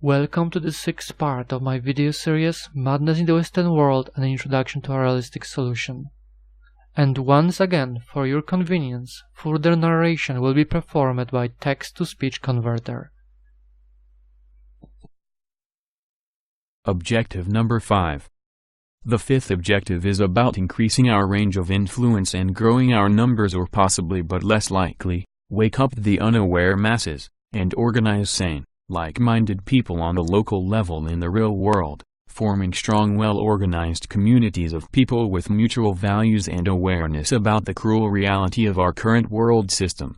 Welcome to the sixth part of my video series Madness in the Western World, an Introduction to a Realistic Solution. And once again, for your convenience, further narration will be performed by text-to-speech converter. Objective number 5. The fifth objective is about increasing our range of influence and growing our numbers, or possibly but less likely, wake up the unaware masses, and organize sane, like-minded people on the local level in the real world, forming strong, well-organized communities of people with mutual values and awareness about the cruel reality of our current world system.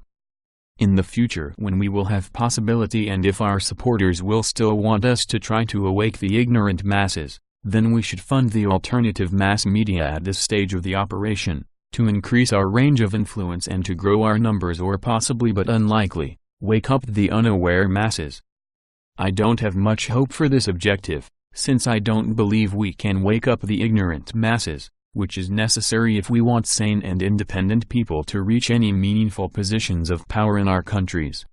In the future, when we will have possibility and if our supporters will still want us to try to awake the ignorant masses, then we should fund the alternative mass media at this stage of the operation, to increase our range of influence and to grow our numbers, or possibly but unlikely, wake up the unaware masses. I don't have much hope for this objective, since I don't believe we can wake up the ignorant masses, which is necessary if we want sane and independent people to reach any meaningful positions of power in our countries.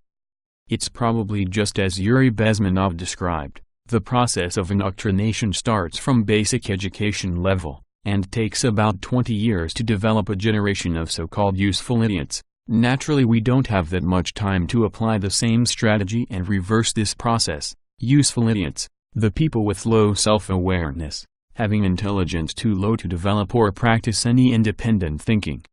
It's probably just as Yuri Bezmenov described, the process of indoctrination starts from basic education level, and takes about 20 years to develop a generation of so-called useful idiots. Naturally, we don't have that much time to apply the same strategy and reverse this process. Useful idiots, the people with low self-awareness, having intelligence too low to develop or practice any independent thinking.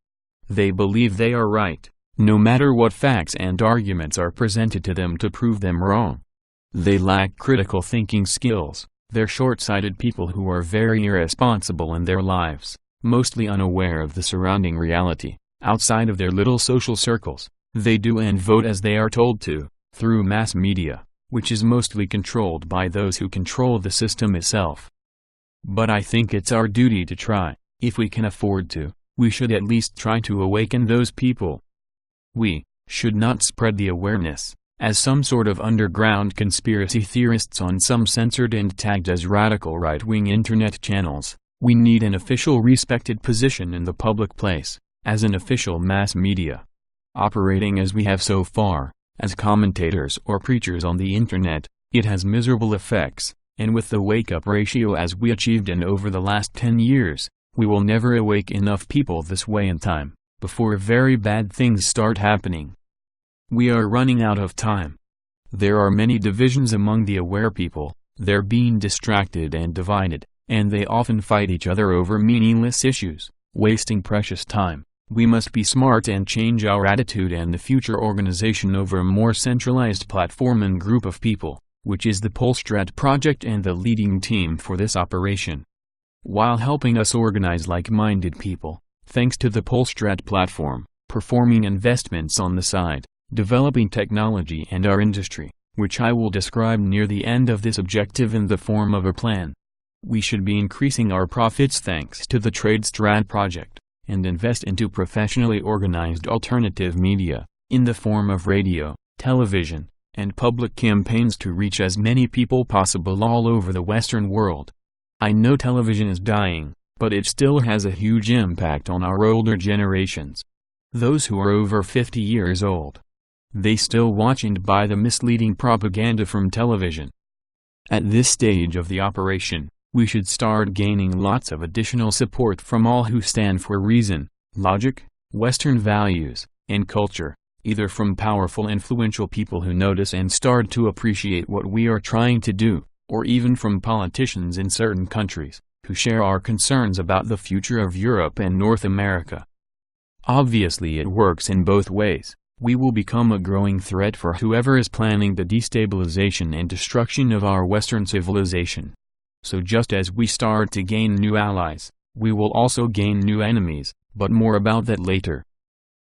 They believe they are right, no matter what facts and arguments are presented to them to prove them wrong. They lack critical thinking skills. They're short-sighted people who are very irresponsible in their lives, mostly unaware of the surrounding reality. Outside of their little social circles, they do and vote as they are told to, through mass media, which is mostly controlled by those who control the system itself. But I think it's our duty to try. If we can afford to, we should at least try to awaken those people. We should not spread the awareness, as some sort of underground conspiracy theorists on some censored and tagged as radical right-wing internet channels. We need an official respected position in the public place, as an official mass media. Operating as we have so far, as commentators or preachers on the internet, it has miserable effects, and with the wake-up ratio as we achieved in over the last 10 years, we will never awake enough people this way in time, before very bad things start happening. We are running out of time. There are many divisions among the aware people, they're being distracted and divided, and they often fight each other over meaningless issues, wasting precious time. We must be smart and change our attitude and the future organization over a more centralized platform and group of people, which is the Polstrat project and the leading team for this operation. While helping us organize like-minded people, thanks to the Polstrat platform, performing investments on the side, developing technology and our industry, which I will describe near the end of this objective in the form of a plan. We should be increasing our profits thanks to the TradeStrat project, and invest into professionally organized alternative media, in the form of radio, television, and public campaigns to reach as many people possible all over the Western world. I know television is dying, but it still has a huge impact on our older generations. Those who are over 50 years old. They still watch and buy the misleading propaganda from television. At this stage of the operation, we should start gaining lots of additional support from all who stand for reason, logic, Western values, and culture, either from powerful influential people who notice and start to appreciate what we are trying to do, or even from politicians in certain countries, who share our concerns about the future of Europe and North America. Obviously it works in both ways. We will become a growing threat for whoever is planning the destabilization and destruction of our Western civilization. So just as we start to gain new allies, we will also gain new enemies, but more about that later.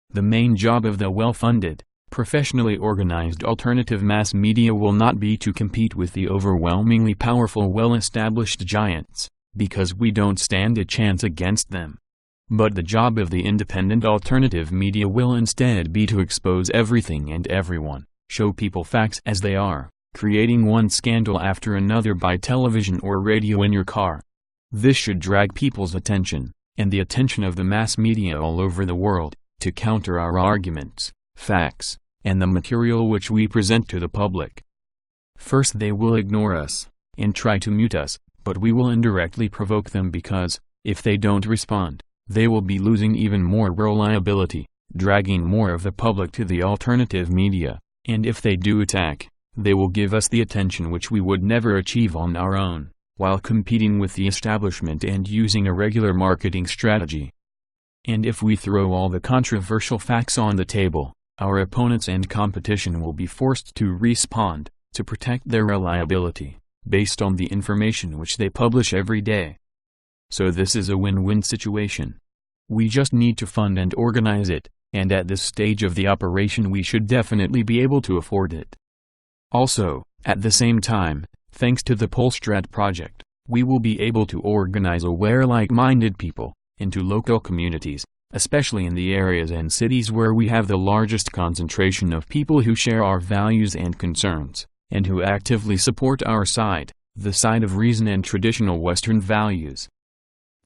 The main job of the well-funded, professionally organized alternative mass media will not be to compete with the overwhelmingly powerful well-established giants, because we don't stand a chance against them. But the job of the independent alternative media will instead be to expose everything and everyone, show people facts as they are, creating one scandal after another by television or radio in your car. This should drag people's attention, and the attention of the mass media all over the world, to counter our arguments, facts, and the material which we present to the public. First they will ignore us, and try to mute us, but we will indirectly provoke them because, if they don't respond, they will be losing even more reliability, dragging more of the public to the alternative media, and if they do attack, they will give us the attention which we would never achieve on our own, while competing with the establishment and using a regular marketing strategy. And if we throw all the controversial facts on the table, our opponents and competition will be forced to respond, to protect their reliability, based on the information which they publish every day. So this is a win-win situation. We just need to fund and organize it, and at this stage of the operation we should definitely be able to afford it. Also, at the same time, thanks to the Polstrat project, we will be able to organize aware like-minded people into local communities, especially in the areas and cities where we have the largest concentration of people who share our values and concerns, and who actively support our side, the side of reason and traditional Western values.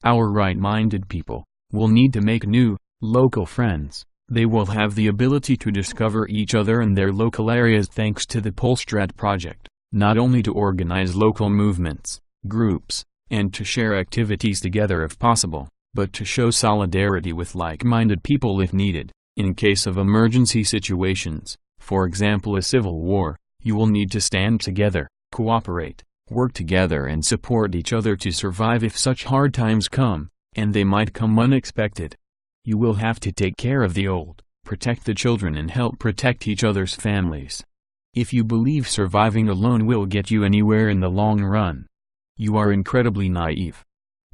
Our right-minded people will need to make new, local friends. They will have the ability to discover each other in their local areas thanks to the Polstrat project, not only to organize local movements, groups, and to share activities together if possible, but to show solidarity with like-minded people if needed. In case of emergency situations, for example a civil war, you will need to stand together, cooperate, work together and support each other to survive if such hard times come, and they might come unexpected. You will have to take care of the old, protect the children and help protect each other's families. If you believe surviving alone will get you anywhere in the long run, you are incredibly naive.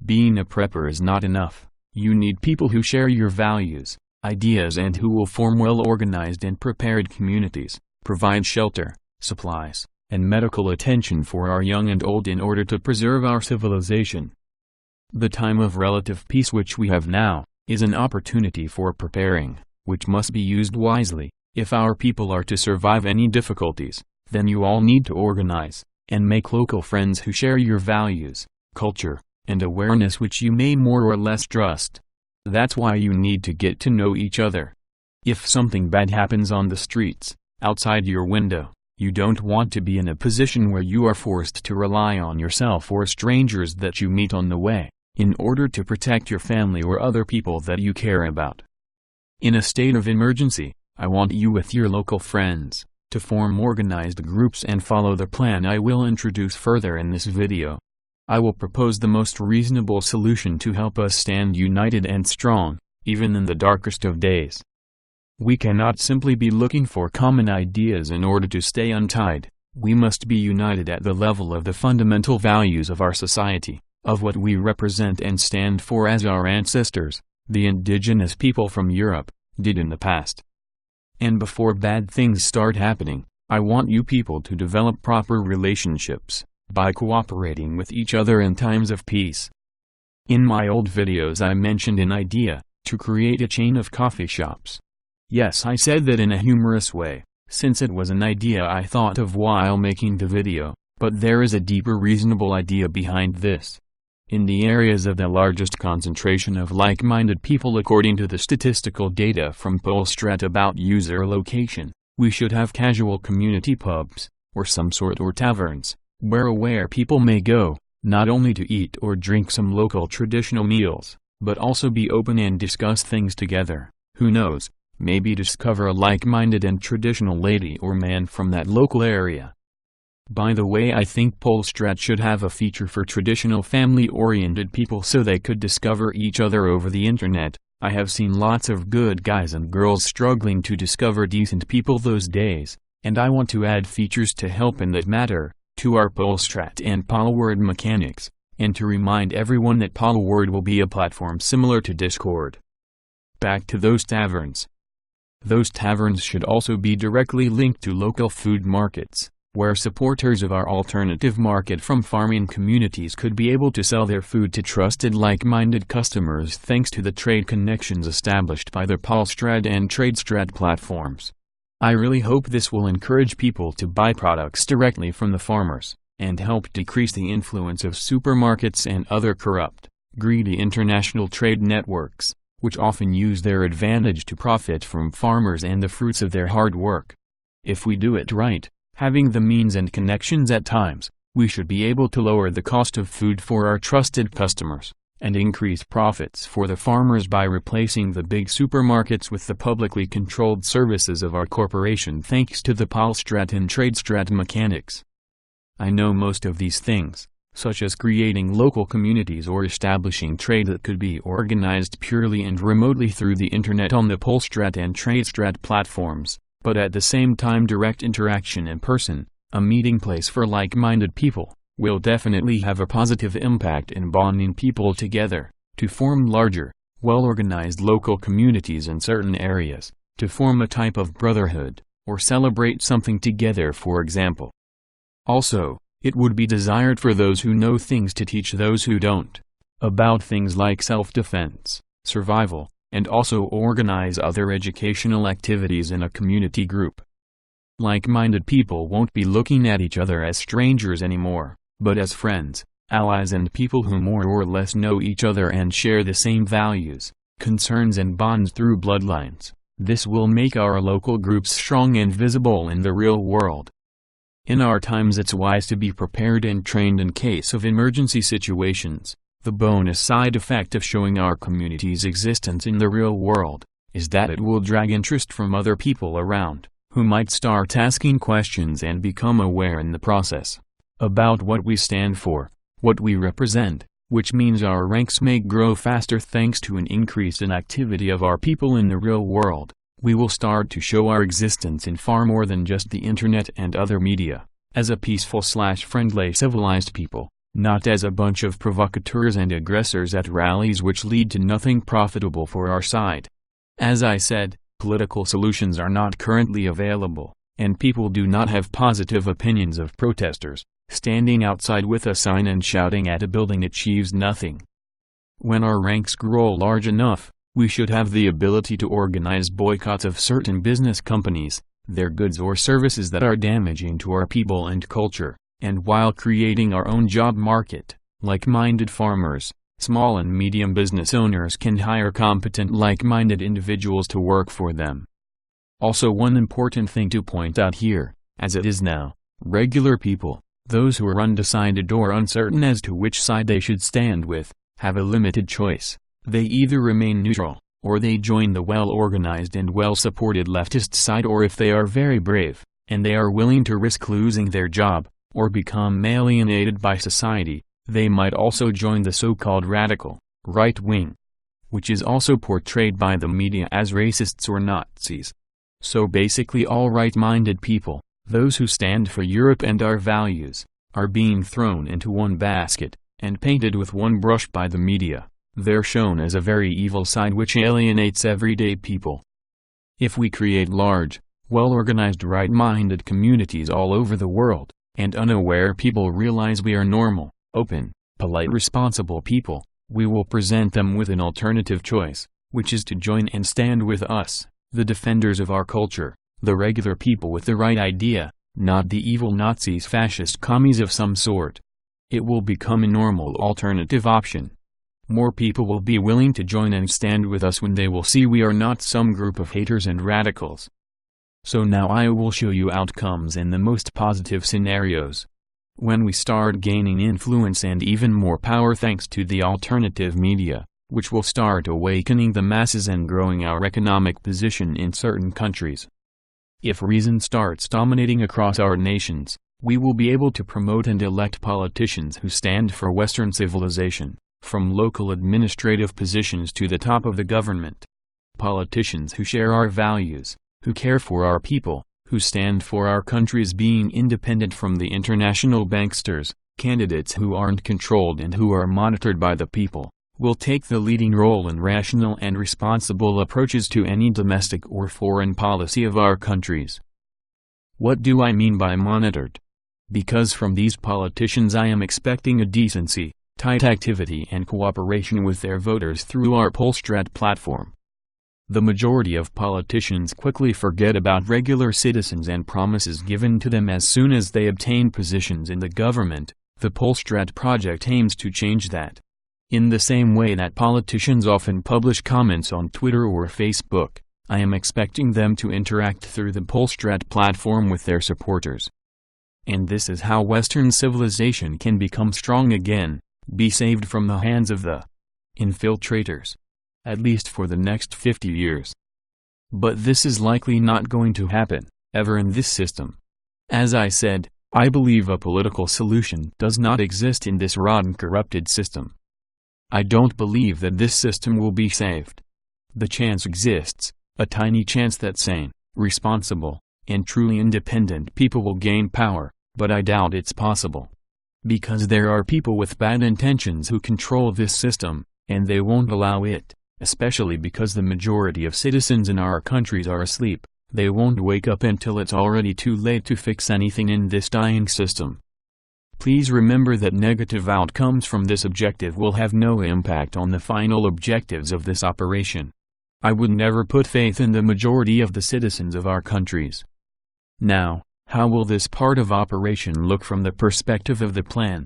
Being a prepper is not enough. You need people who share your values, ideas and who will form well-organized and prepared communities, provide shelter, supplies, and medical attention for our young and old in order to preserve our civilization. The time of relative peace which we have now is an opportunity for preparing, which must be used wisely. If our people are to survive any difficulties, then you all need to organize, and make local friends who share your values, culture, and awareness which you may more or less trust. That's why you need to get to know each other. If something bad happens on the streets, outside your window, you don't want to be in a position where you are forced to rely on yourself or strangers that you meet on the way, in order to protect your family or other people that you care about. In a state of emergency, I want you with your local friends to form organized groups and follow the plan I will introduce further in this video. I will propose the most reasonable solution to help us stand united and strong, even in the darkest of days. We cannot simply be looking for common ideas in order to stay untied. We must be united at the level of the fundamental values of our society, of what we represent and stand for as our ancestors, the indigenous people from Europe, did in the past. And before bad things start happening, I want you people to develop proper relationships, by cooperating with each other in times of peace. In my old videos I mentioned an idea, to create a chain of coffee shops. Yes, I said that in a humorous way, since it was an idea I thought of while making the video, but there is a deeper reasonable idea behind this. In the areas of the largest concentration of like-minded people according to the statistical data from Polstrat about user location, we should have casual community pubs, or some sort or taverns, where aware people may go, not only to eat or drink some local traditional meals, but also be open and discuss things together. Who knows, maybe discover a like-minded and traditional lady or man from that local area. By the way, I think Polstrat should have a feature for traditional family-oriented people so they could discover each other over the internet. I have seen lots of good guys and girls struggling to discover decent people those days, and I want to add features to help in that matter, to our Polstrat and Polword mechanics, and to remind everyone that Polword will be a platform similar to Discord. Back to those taverns. Those taverns should also be directly linked to local food markets, where supporters of our alternative market from farming communities could be able to sell their food to trusted like-minded customers thanks to the trade connections established by the Polstrat and TradeStrat platforms. I really hope this will encourage people to buy products directly from the farmers, and help decrease the influence of supermarkets and other corrupt, greedy international trade networks, which often use their advantage to profit from farmers and the fruits of their hard work. If we do it right, Having the means and connections at times, we should be able to lower the cost of food for our trusted customers, and increase profits for the farmers by replacing the big supermarkets with the publicly controlled services of our corporation thanks to the Polstrat and TradeStrat mechanics. I know most of these things, such as creating local communities or establishing trade that could be organized purely and remotely through the internet on the Polstrat and TradeStrat platforms, but at the same time direct interaction in person, a meeting place for like-minded people, will definitely have a positive impact in bonding people together, to form larger, well-organized local communities in certain areas, to form a type of brotherhood, or celebrate something together, for example. Also, it would be desired for those who know things to teach those who don't, about things like self-defense, survival, and also organize other educational activities in a community group. Like-minded people won't be looking at each other as strangers anymore, but as friends, allies, and people who more or less know each other and share the same values, concerns, and bonds through bloodlines. This will make our local groups strong and visible in the real world. In our times, it's wise to be prepared and trained in case of emergency situations. The bonus side effect of showing our community's existence in the real world is that it will drag interest from other people around, who might start asking questions and become aware in the process about what we stand for, what we represent, which means our ranks may grow faster thanks to an increase in activity of our people in the real world. We will start to show our existence in far more than just the internet and other media, as a peaceful/friendly civilized people, not as a bunch of provocateurs and aggressors at rallies which lead to nothing profitable for our side. As I said, political solutions are not currently available, and people do not have positive opinions of protesters. Standing outside with a sign and shouting at a building achieves nothing. When our ranks grow large enough, we should have the ability to organize boycotts of certain business companies, their goods or services that are damaging to our people and culture, and while creating our own job market, like-minded farmers, small and medium business owners can hire competent like-minded individuals to work for them. Also, one important thing to point out here, as it is now, regular people, those who are undecided or uncertain as to which side they should stand with, have a limited choice. They either remain neutral, or they join the well-organized and well-supported leftist side, or if they are very brave, and they are willing to risk losing their job, or become alienated by society, they might also join the so-called radical, right wing, which is also portrayed by the media as racists or Nazis. So basically all right-minded people, those who stand for Europe and our values, are being thrown into one basket, and painted with one brush by the media. They're shown as a very evil side which alienates everyday people. If we create large, well-organized right-minded communities all over the world, and unaware people realize we are normal, open, polite, responsible people, we will present them with an alternative choice, which is to join and stand with us, the defenders of our culture, the regular people with the right idea, not the evil Nazis, fascist commies of some sort. It will become a normal alternative option. More people will be willing to join and stand with us when they will see we are not some group of haters and radicals. So now I will show you outcomes in the most positive scenarios. When we start gaining influence and even more power thanks to the alternative media, which will start awakening the masses and growing our economic position in certain countries. If reason starts dominating across our nations, we will be able to promote and elect politicians who stand for Western civilization, from local administrative positions to the top of the government. Politicians who share our values, who care for our people, who stand for our countries being independent from the international banksters, candidates who aren't controlled and who are monitored by the people, will take the leading role in rational and responsible approaches to any domestic or foreign policy of our countries. What do I mean by monitored? Because from these politicians I am expecting a decency, tight activity and cooperation with their voters through our Polstrat platform. The majority of politicians quickly forget about regular citizens and promises given to them as soon as they obtain positions in the government. The Polstrat project aims to change that. In the same way that politicians often publish comments on Twitter or Facebook, I am expecting them to interact through the Polstrat platform with their supporters, And this is how Western civilization can become strong again, be saved from the hands of the infiltrators. At least for the next 50 years. But this is likely not going to happen, ever in this system. As I said, I believe a political solution does not exist in this rotten corrupted system. I don't believe that this system will be saved. The chance exists, a tiny chance that sane, responsible, and truly independent people will gain power, but I doubt it's possible. Because there are people with bad intentions who control this system, and they won't allow it, especially because the majority of citizens in our countries are asleep. They won't wake up until it's already too late to fix anything in this dying system. Please remember that negative outcomes from this objective will have no impact on the final objectives of this operation. I would never put faith in the majority of the citizens of our countries. Now, how will this part of operation look from the perspective of the plan?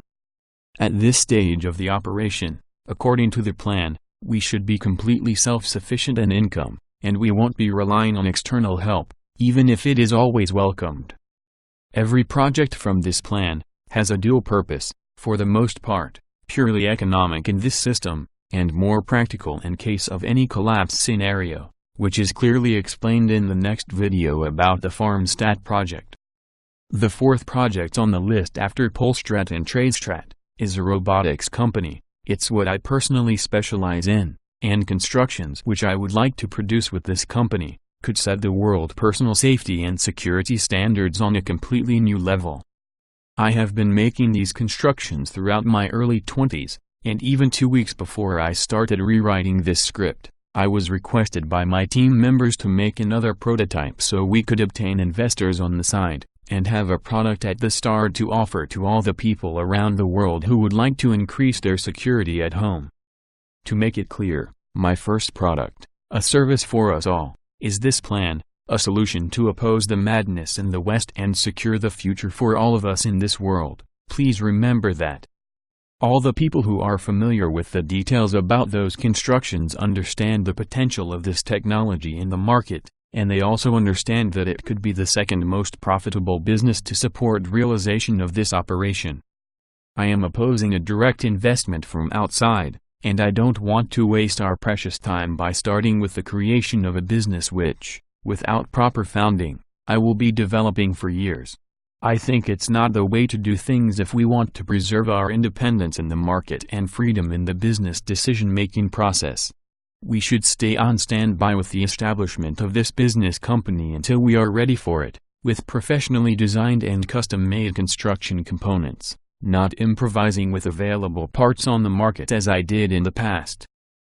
At this stage of the operation, according to the plan, we should be completely self-sufficient in income, and we won't be relying on external help, even if it is always welcomed. Every project from this plan has a dual purpose, for the most part, purely economic in this system, and more practical in case of any collapse scenario, which is clearly explained in the next video about the Farmstat project. The fourth project on the list after Polstrat and Tradestrat is a robotics company. It's what I personally specialize in, and constructions which I would like to produce with this company could set the world personal safety and security standards on a completely new level. I have been making these constructions throughout my early 20s, and even 2 weeks before I started rewriting this script, I was requested by my team members to make another prototype so we could obtain investors on the side, and have a product at the start to offer to all the people around the world who would like to increase their security at home. To make it clear, my first product, a service for us all, is this plan, a solution to oppose the madness in the West and secure the future for all of us in this world. Please remember that. All the people who are familiar with the details about those constructions understand the potential of this technology in the market, and they also understand that it could be the second most profitable business to support realization of this operation. I am opposing a direct investment from outside, and I don't want to waste our precious time by starting with the creation of a business which, without proper founding, I will be developing for years. I think it's not the way to do things if we want to preserve our independence in the market and freedom in the business decision-making process. We should stay on standby with the establishment of this business company until we are ready for it, with professionally designed and custom-made construction components, not improvising with available parts on the market as I did in the past.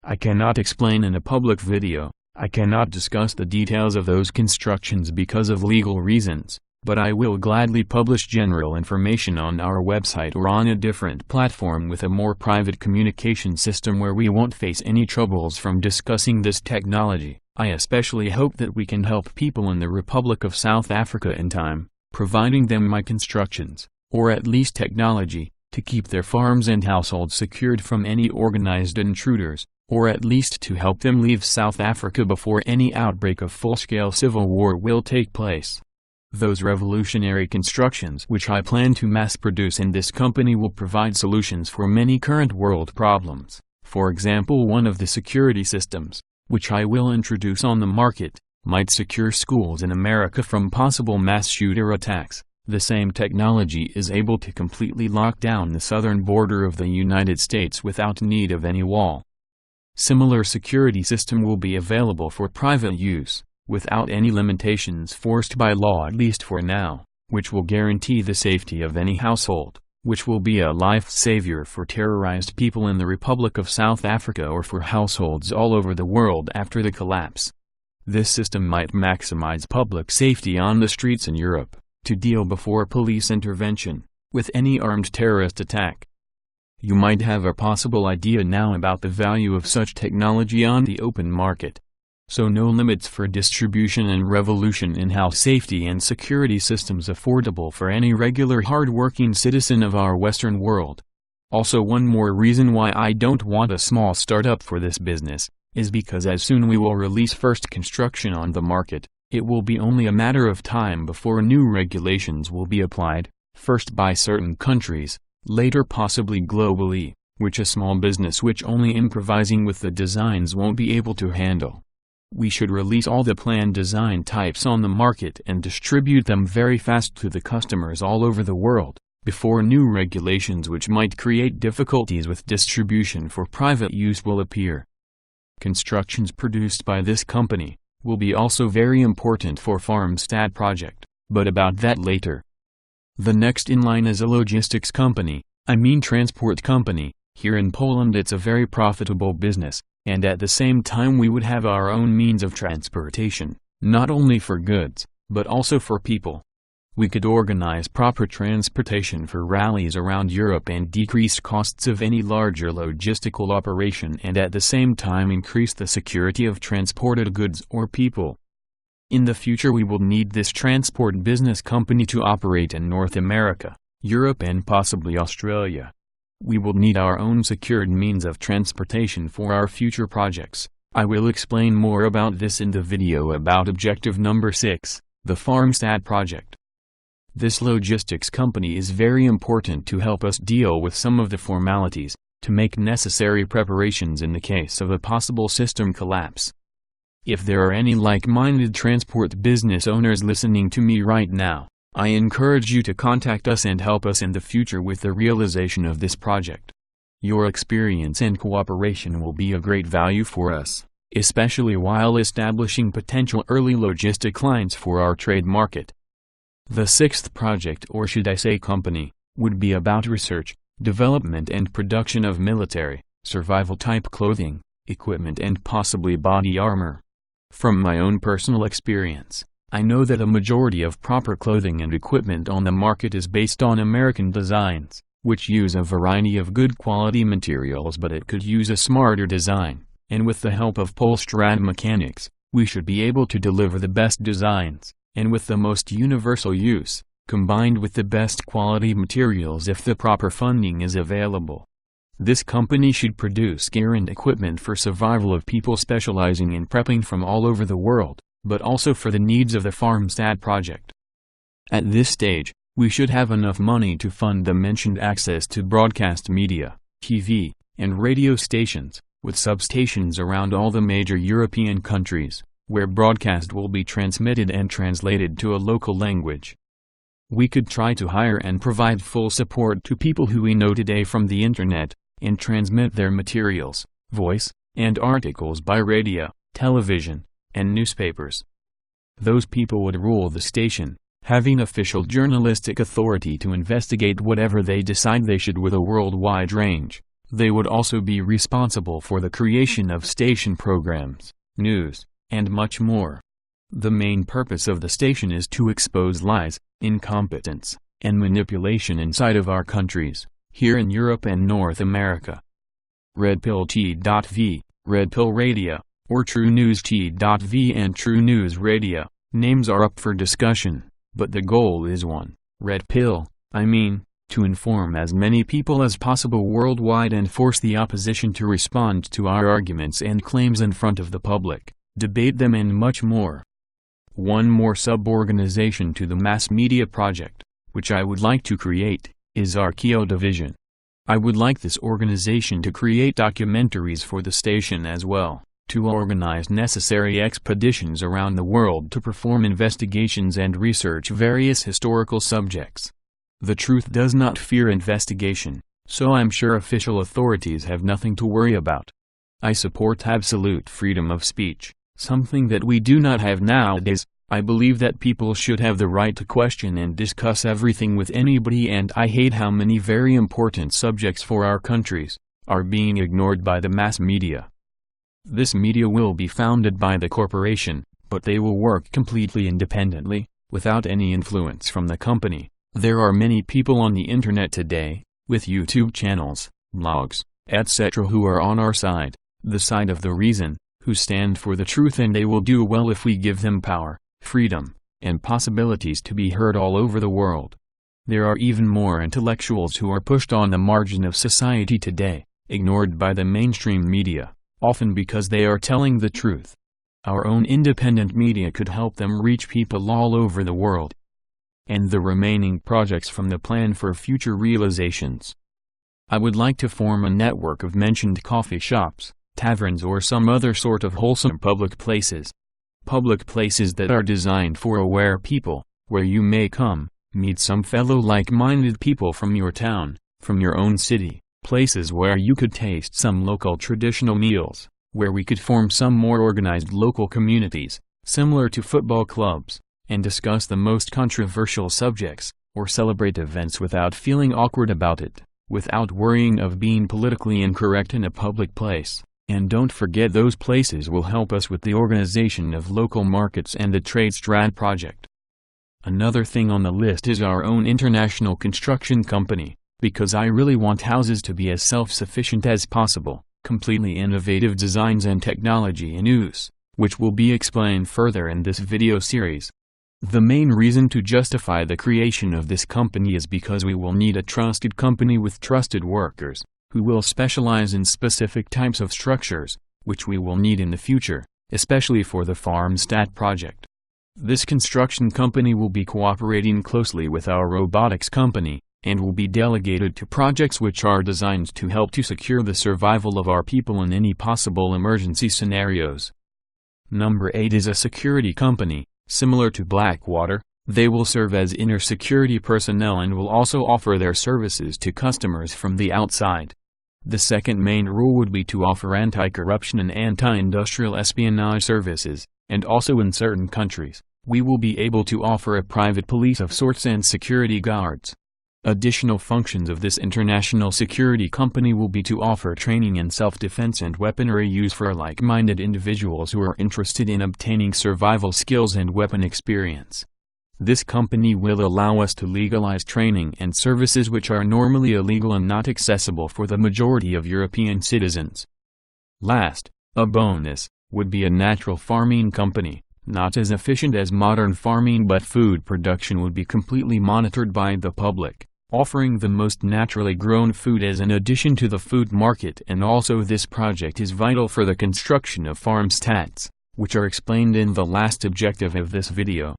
I cannot explain in a public video, I cannot discuss the details of those constructions because of legal reasons, but I will gladly publish general information on our website or on a different platform with a more private communication system where we won't face any troubles from discussing this technology. I especially hope that we can help people in the Republic of South Africa in time, providing them my constructions, or at least technology, to keep their farms and households secured from any organized intruders, or at least to help them leave South Africa before any outbreak of full-scale civil war will take place. Those revolutionary constructions which I plan to mass-produce in this company will provide solutions for many current world problems. For example, one of the security systems, which I will introduce on the market, might secure schools in America from possible mass shooter attacks. The same technology is able to completely lock down the southern border of the United States without need of any wall. Similar security system will be available for private use, without any limitations forced by law, at least for now, which will guarantee the safety of any household, which will be a life-savior for terrorized people in the Republic of South Africa or for households all over the world after the collapse. This system might maximize public safety on the streets in Europe, to deal before police intervention, with any armed terrorist attack. You might have a possible idea now about the value of such technology on the open market. So no limits for distribution and revolution in house safety and security systems affordable for any regular hard-working citizen of our Western world. Also, one more reason why I don't want a small startup for this business, is because as soon we will release first construction on the market, it will be only a matter of time before new regulations will be applied, first by certain countries, later possibly globally, which a small business which only improvising with the designs won't be able to handle. We should release all the planned design types on the market and distribute them very fast to the customers all over the world, before new regulations which might create difficulties with distribution for private use will appear. Constructions produced by this company will be also very important for FarmStat project, but about that later. The next in line is a logistics company, transport company. Here in Poland it's a very profitable business, and at the same time we would have our own means of transportation, not only for goods, but also for people. We could organize proper transportation for rallies around Europe and decrease costs of any larger logistical operation and at the same time increase the security of transported goods or people. In the future we will need this transport business company to operate in North America, Europe and possibly Australia. We will need our own secured means of transportation for our future projects. I will explain more about this in the video about objective number 6, the FarmStat project. This logistics company is very important to help us deal with some of the formalities, to make necessary preparations in the case of a possible system collapse. If there are any like-minded transport business owners listening to me right now, I encourage you to contact us and help us in the future with the realization of this project. Your experience and cooperation will be of great value for us, especially while establishing potential early logistic lines for our trade market. The sixth project, or should I say company, would be about research, development and production of military, survival-type clothing, equipment and possibly body armor. From my own personal experience, I know that a majority of proper clothing and equipment on the market is based on American designs, which use a variety of good quality materials, but it could use a smarter design, and with the help of Polstrat mechanics, we should be able to deliver the best designs, and with the most universal use, combined with the best quality materials if the proper funding is available. This company should produce gear and equipment for survival of people specializing in prepping from all over the world, but also for the needs of the FarmStat project. At this stage, we should have enough money to fund the mentioned access to broadcast media, TV, and radio stations, with substations around all the major European countries, where broadcast will be transmitted and translated to a local language. We could try to hire and provide full support to people who we know today from the internet, and transmit their materials, voice, and articles by radio, television, and newspapers. Those people would rule the station, having official journalistic authority to investigate whatever they decide they should with a worldwide range. They would also be responsible for the creation of station programs, news, and much more. The main purpose of the station is to expose lies, incompetence, and manipulation inside of our countries, here in Europe and North America. Red Pill T.V, Red Pill Radio, or True News T.V and True News Radio, names are up for discussion, but the goal is one, Red Pill, to inform as many people as possible worldwide and force the opposition to respond to our arguments and claims in front of the public, debate them and much more. One more sub-organization to the mass media project, which I would like to create, is Archeo Division. I would like this organization to create documentaries for the station as well, to organize necessary expeditions around the world to perform investigations and research various historical subjects. The truth does not fear investigation, so I'm sure official authorities have nothing to worry about. I support absolute freedom of speech, something that we do not have nowadays. I believe that people should have the right to question and discuss everything with anybody, and I hate how many very important subjects for our countries are being ignored by the mass media. This media will be founded by the corporation, but they will work completely independently, without any influence from the company. There are many people on the internet today, with YouTube channels, blogs, etc. who are on our side, the side of the reason, who stand for the truth, and they will do well if we give them power, freedom, and possibilities to be heard all over the world. There are even more intellectuals who are pushed on the margin of society today, ignored by the mainstream media, often because they are telling the truth. Our own independent media could help them reach people all over the world. and the remaining projects from the plan for future realizations. I would like to form a network of mentioned coffee shops, taverns or some other sort of wholesome public places. Public places that are designed for aware people, where you may come, meet some fellow like-minded people from your town, from your own city, places where you could taste some local traditional meals, where we could form some more organized local communities, similar to football clubs, and discuss the most controversial subjects, or celebrate events without feeling awkward about it, without worrying of being politically incorrect in a public place. And don't forget, those places will help us with the organization of local markets and the Trade Strat project. Another thing on the list is our own international construction company, because I really want houses to be as self-sufficient as possible, completely innovative designs and technology in use, which will be explained further in this video series. The main reason to justify the creation of this company is because we will need a trusted company with trusted workers, who will specialize in specific types of structures, which we will need in the future, especially for the FarmStat project. This construction company will be cooperating closely with our robotics company, and will be delegated to projects which are designed to help to secure the survival of our people in any possible emergency scenarios. Number 8 is a security company, similar to Blackwater. They will serve as inner security personnel and will also offer their services to customers from the outside. The second main rule would be to offer anti-corruption and anti-industrial espionage services, and also in certain countries, we will be able to offer a private police of sorts and security guards. Additional functions of this international security company will be to offer training in self-defense and weaponry use for like-minded individuals who are interested in obtaining survival skills and weapon experience. This company will allow us to legalize training and services which are normally illegal and not accessible for the majority of European citizens. Last, a bonus, would be a natural farming company, not as efficient as modern farming, but food production would be completely monitored by the public, offering the most naturally grown food as an addition to the food market. And also this project is vital for the construction of FarmStats, which are explained in the last objective of this video.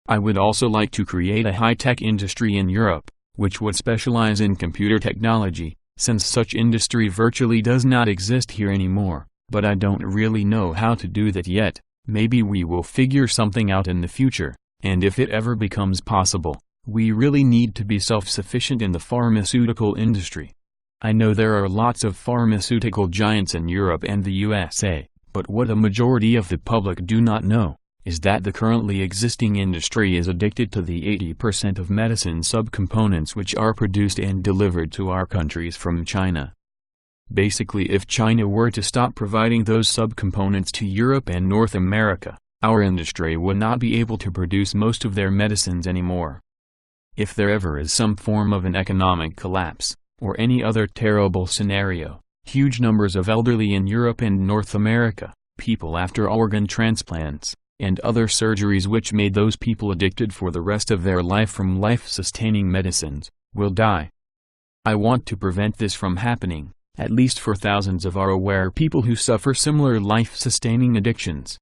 I would also like to create a high-tech industry in Europe, which would specialize in computer technology, since such industry virtually does not exist here anymore, but I don't really know how to do that yet. Maybe we will figure something out in the future, and if it ever becomes possible, we really need to be self-sufficient in the pharmaceutical industry. I know there are lots of pharmaceutical giants in Europe and the USA, but what a majority of the public do not know is that the currently existing industry is addicted to the 80% of medicine subcomponents which are produced and delivered to our countries from China. Basically, if China were to stop providing those subcomponents to Europe and North America, our industry would not be able to produce most of their medicines anymore. If there ever is some form of an economic collapse, or any other terrible scenario, huge numbers of elderly in Europe and North America, people after organ transplants, and other surgeries which made those people addicted for the rest of their life from life-sustaining medicines, will die. I want to prevent this from happening, at least for thousands of our aware people who suffer similar life-sustaining addictions.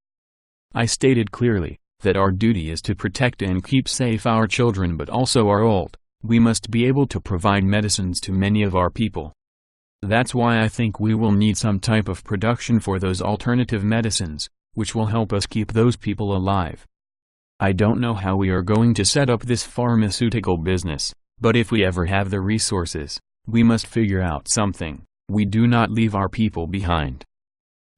I stated clearly that our duty is to protect and keep safe our children, but also our old. We must be able to provide medicines to many of our people. That's why I think we will need some type of production for those alternative medicines, which will help us keep those people alive. I don't know how we are going to set up this pharmaceutical business, but if we ever have the resources, we must figure out something. We do not leave our people behind.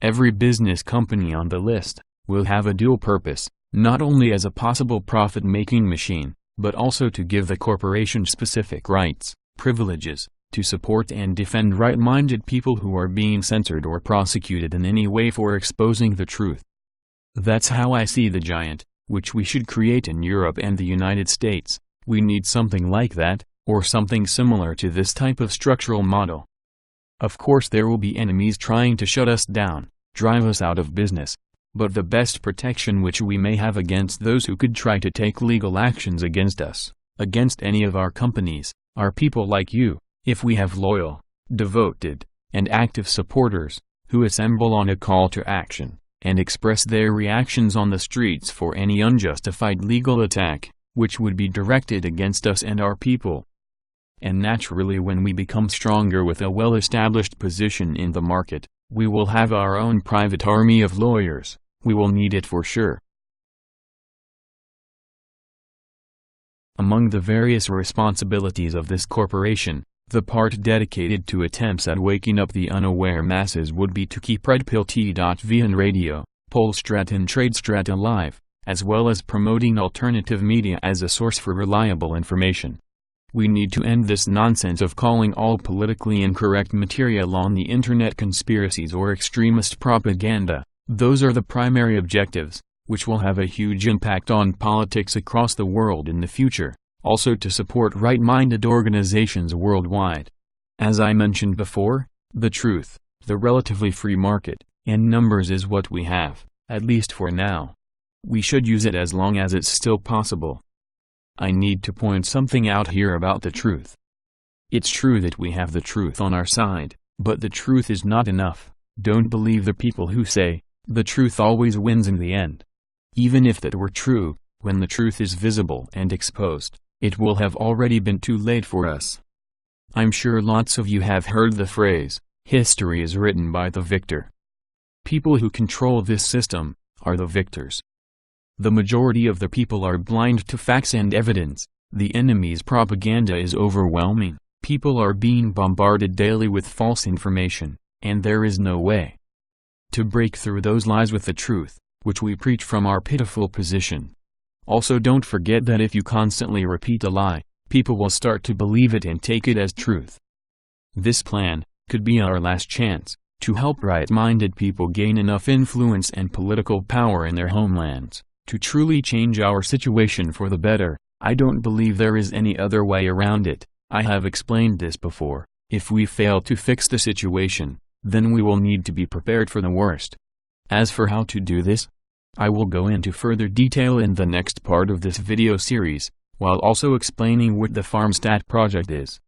Every business company on the list will have a dual purpose, not only as a possible profit-making machine, but also to give the corporation specific rights, privileges, to support and defend right-minded people who are being censored or prosecuted in any way for exposing the truth. That's how I see the giant, which we should create in Europe and the United States. We need something like that, or something similar to this type of structural model. Of course there will be enemies trying to shut us down, drive us out of business, but the best protection which we may have against those who could try to take legal actions against us, against any of our companies, are people like you, if we have loyal, devoted, and active supporters, who assemble on a call to action, and express their reactions on the streets for any unjustified legal attack, which would be directed against us and our people. And naturally, when we become stronger with a well-established position in the market, we will have our own private army of lawyers. We will need it for sure. Among the various responsibilities of this corporation, the part dedicated to attempts at waking up the unaware masses would be to keep orelpolstrat and radio, Polstrat and TradeStrat alive, as well as promoting alternative media as a source for reliable information. We need to end this nonsense of calling all politically incorrect material on the internet conspiracies or extremist propaganda. Those are the primary objectives, which will have a huge impact on politics across the world in the future, also to support right-minded organizations worldwide. As I mentioned before, the truth, the relatively free market, and numbers is what we have, at least for now. We should use it as long as it's still possible. I need to point something out here about the truth. It's true that we have the truth on our side, but the truth is not enough. Don't believe the people who say, the truth always wins in the end. Even if that were true, when the truth is visible and exposed, it will have already been too late for us. I'm sure lots of you have heard the phrase, history is written by the victor. People who control this system are the victors. The majority of the people are blind to facts and evidence. The enemy's propaganda is overwhelming. People are being bombarded daily with false information, and there is no way to break through those lies with the truth, which we preach from our pitiful position. Also, don't forget that if you constantly repeat a lie, people will start to believe it and take it as truth. This plan could be our last chance to help right-minded people gain enough influence and political power in their homelands to truly change our situation for the better. I don't believe there is any other way around it. I have explained this before. If we fail to fix the situation, then we will need to be prepared for the worst. As for how to do this, I will go into further detail in the next part of this video series, while also explaining what the FarmStat project is.